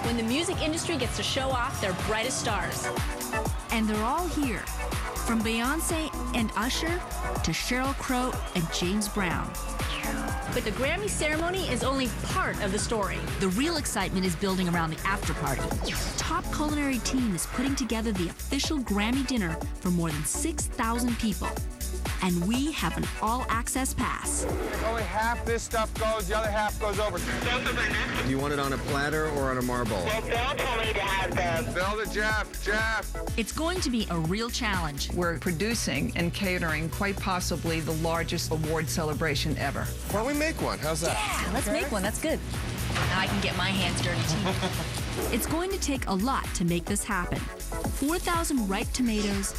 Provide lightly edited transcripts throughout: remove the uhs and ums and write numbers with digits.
when the music industry gets to show off their brightest stars. And they're all here, from Beyoncé and Usher to Sheryl Crow and James Brown. But the Grammy ceremony is only part of the story. The real excitement is building around the after-party. Top culinary team is putting together the official Grammy dinner for more than 6,000 people. And we have an all-access pass. Only half this stuff goes, the other half goes over. Do you want it on a platter or on a marble? Well, Bill told me to have the... Bill to Jeff. It's going to be a real challenge. We're producing and catering quite possibly the largest award celebration ever. Why don't we make one? How's that? Yeah, let's make one. That's good. Now I can get my hands dirty, too. It's going to take a lot to make this happen. 4,000 ripe tomatoes,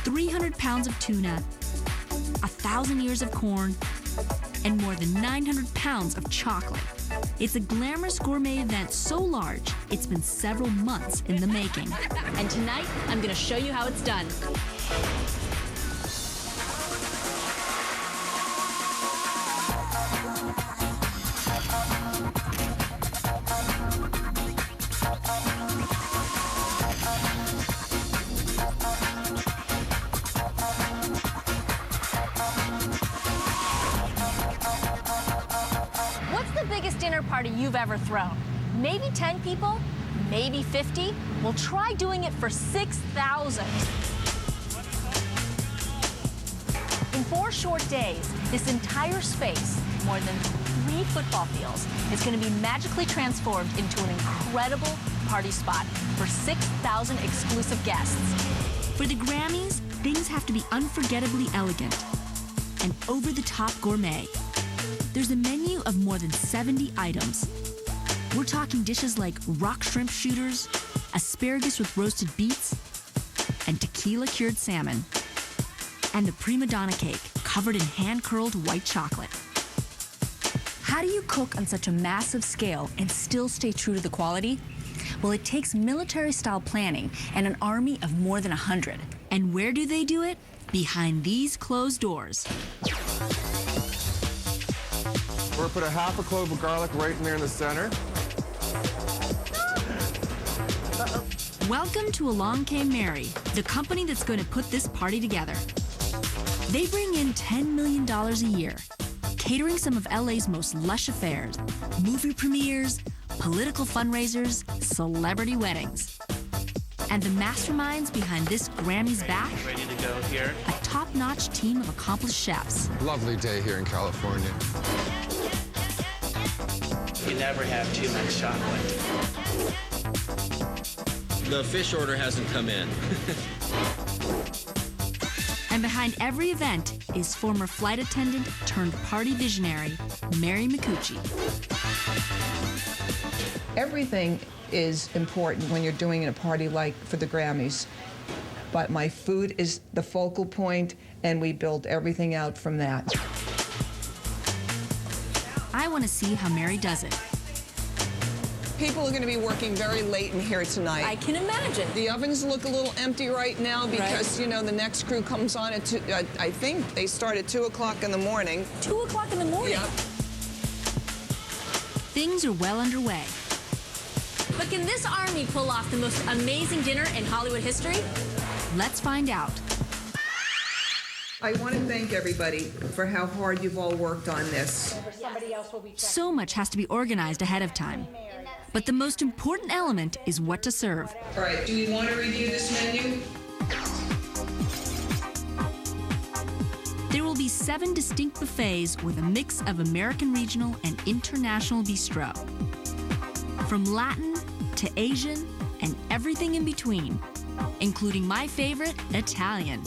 300 pounds of tuna, 1,000 ears of corn, and more than 900 pounds of chocolate. It's a glamorous gourmet event so large, it's been several months in the making. And tonight, I'm going to show you how it's done. Dinner party you've ever thrown? Maybe 10 people? Maybe 50? Well, try doing it for 6,000. In 4 short days, this entire space, more than 3 football fields, is going to be magically transformed into an incredible party spot for 6,000 exclusive guests. For the Grammys, things have to be unforgettably elegant and over-the-top gourmet. There's a menu of more than 70 items. We're talking dishes like rock shrimp shooters, asparagus with roasted beets, and tequila-cured salmon. And the Prima Dona cake, covered in hand-curled white chocolate. How do you cook on such a massive scale and still stay true to the quality? Well, it takes military-style planning and an army of more than 100. And where do they do it? Behind these closed doors. We're gonna put a half a clove of garlic right in there in the center. Welcome to Along Came Mary, the company that's going to put this party together. They bring in $10 million a year, catering some of LA's most lush affairs, movie premieres, political fundraisers, celebrity weddings. And the masterminds behind this Grammy's back, ready to go here. A top-notch team of accomplished chefs. Lovely day here in California. You never have too much chocolate. The fish order hasn't come in. And behind every event is former flight attendant turned party visionary, Mary McCucci. Everything is important when you're doing a party like for the Grammys. But my food is the focal point, and we build everything out from that. I want to see how Mary does it. People are going to be working very late in here tonight. I can imagine. The ovens look a little empty right now because, Right. you know, the next crew comes on at, I think they start at 2 o'clock in the morning. 2 o'clock in the morning? Yep. Things are well underway. But can this army pull off the most amazing dinner in Hollywood history? Let's find out. I want to thank everybody for how hard you've all worked on this. So much has to be organized ahead of time. But the most important element is what to serve. All right, do we want to review this menu? There will be 7 distinct buffets with a mix of American regional and international bistro. From Latin to Asian and everything in between, including my favorite, Italian.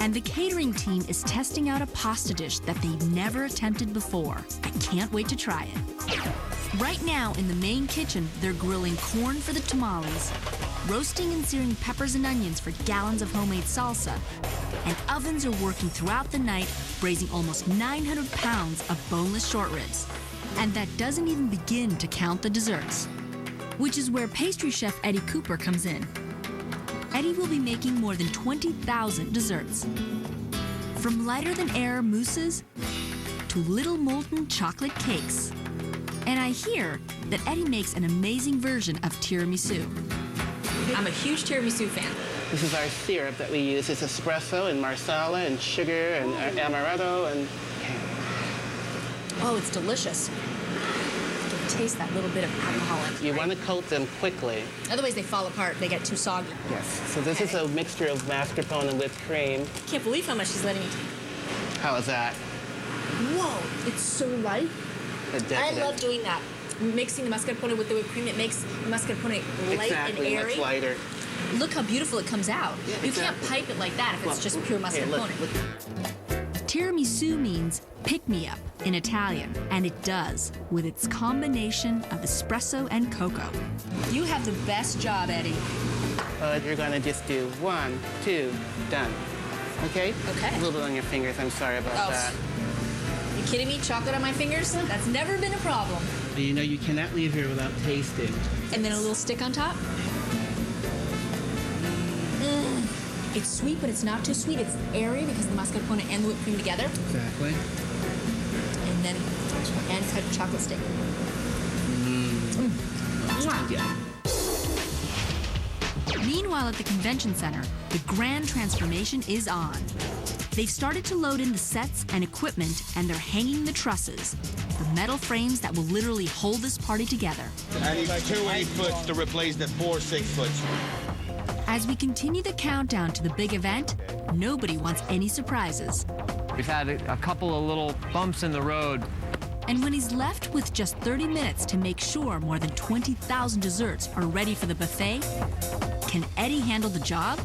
And the catering team is testing out a pasta dish that they've never attempted before. I can't wait to try it. Right now, in the main kitchen, they're grilling corn for the tamales, roasting and searing peppers and onions for gallons of homemade salsa, and ovens are working throughout the night, braising almost 900 pounds of boneless short ribs. And that doesn't even begin to count the desserts, which is where pastry chef Eddie Cooper comes in. Eddie will be making more than 20,000 desserts. From lighter-than-air mousses to little molten chocolate cakes. And I hear that Eddie makes an amazing version of tiramisu. I'm a huge tiramisu fan. This is our syrup that we use. It's espresso and marsala and sugar and amaretto and... Oh, it's delicious. You can taste that little bit of alcohol in it. You want to coat them quickly. Otherwise, they fall apart. They get too soggy. Yes. So this is a mixture of mascarpone and whipped cream. Can't believe how much she's letting me take. How is that? Whoa, it's so light. I love doing that. Mixing the mascarpone with the whipped cream, it makes the mascarpone light and airy. Much lighter. Look how beautiful it comes out. Yeah, you exactly. can't pipe it like that if it's just pure mascarpone. Tiramisu means pick-me-up in Italian, and it does, with its combination of espresso and cocoa. You have the best job, Eddie. You're gonna just do 1, 2, done. Okay? Okay. A little bit on your fingers. I'm sorry about that. You kidding me? Chocolate on my fingers? That's never been a problem. But you know you cannot leave here without tasting. And then a little stick on top? It's sweet, but it's not too sweet. It's airy because of the mascarpone and the whipped cream together. Exactly. And then, and it's got a chocolate stick. Yeah. Meanwhile, at the convention center, the grand transformation is on. They've started to load in the sets and equipment, and they're hanging the trusses, the metal frames that will literally hold this party together. I need 2 8-foots to replace the 4 6-foots. As we continue the countdown to the big event, nobody wants any surprises. We've had a couple of little bumps in the road. And when he's left with just 30 minutes to make sure more than 20,000 desserts are ready for the buffet, can Eddie handle the job?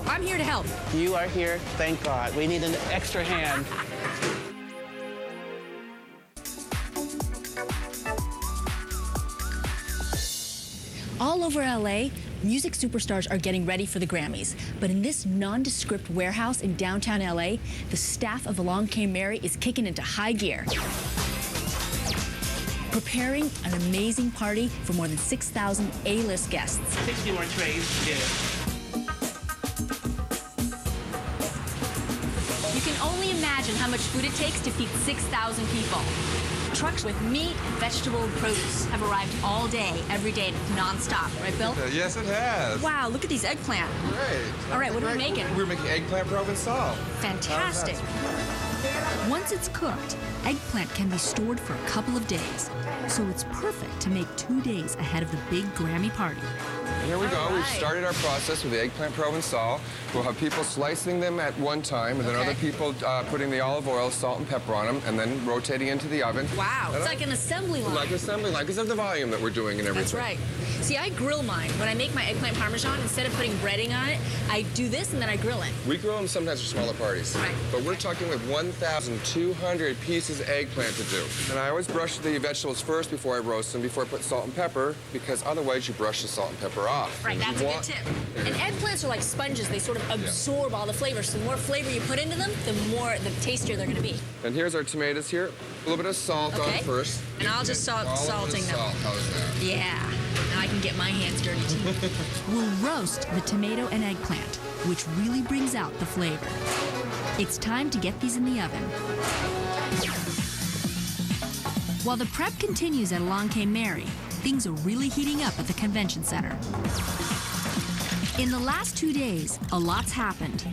I'm here to help. You are here, thank God. We need an extra hand. All over LA, music superstars are getting ready for the Grammys. But in this nondescript warehouse in downtown LA, the staff of Along Came Mary is kicking into high gear, preparing an amazing party for more than 6,000 A-list guests. 60 more trays. Yeah. You can only imagine how much food it takes to feed 6,000 people. Trucks with meat, vegetable, and produce have arrived all day, every day, non-stop. Right, Bill? Yes, it has. Wow, look at these eggplant. Great. All right, what are we making? We're making eggplant provencal. Fantastic. Once it's cooked, eggplant can be stored for a couple of days. So it's perfect to make 2 days ahead of the big Grammy party. Here we go. All We've right. started our process with the eggplant provencal. We'll have people slicing them at one time, and then other people putting the olive oil, salt, and pepper on them, and then rotating into the oven. Wow, it's like an assembly line. Like assembly line, because of the volume that we're doing and everything. That's right. See, I grill mine. When I make my eggplant parmesan, instead of putting breading on it, I do this and then I grill it. We grill them sometimes for smaller parties. Right. But we're talking with 1,200 pieces of eggplant to do. And I always brush the vegetables first before I roast them, before I put salt and pepper, because otherwise you brush the salt and pepper off. Right, that's a good tip. And eggplants are like sponges. They sort of absorb all the flavor. So the more flavor you put into them, the tastier they're going to be. And here's our tomatoes here. A little bit of salt on first. And I'll just start salting them. Salt. How's that? Yeah. Now I can get my hands dirty too. We'll roast the tomato and eggplant, which really brings out the flavor. It's time to get these in the oven. While the prep continues at Along Came Mary, things are really heating up at the convention center. In the last 2 days, a lot's happened.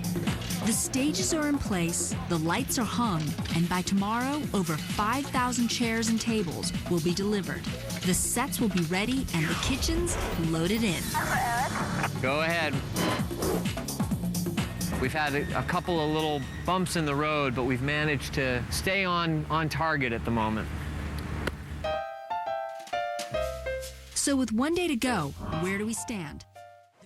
The stages are in place, the lights are hung, and by tomorrow, over 5,000 chairs and tables will be delivered. The sets will be ready and the kitchens loaded in. Go ahead. We've had a couple of little bumps in the road, but we've managed to stay on target at the moment. So with 1 day to go, where do we stand?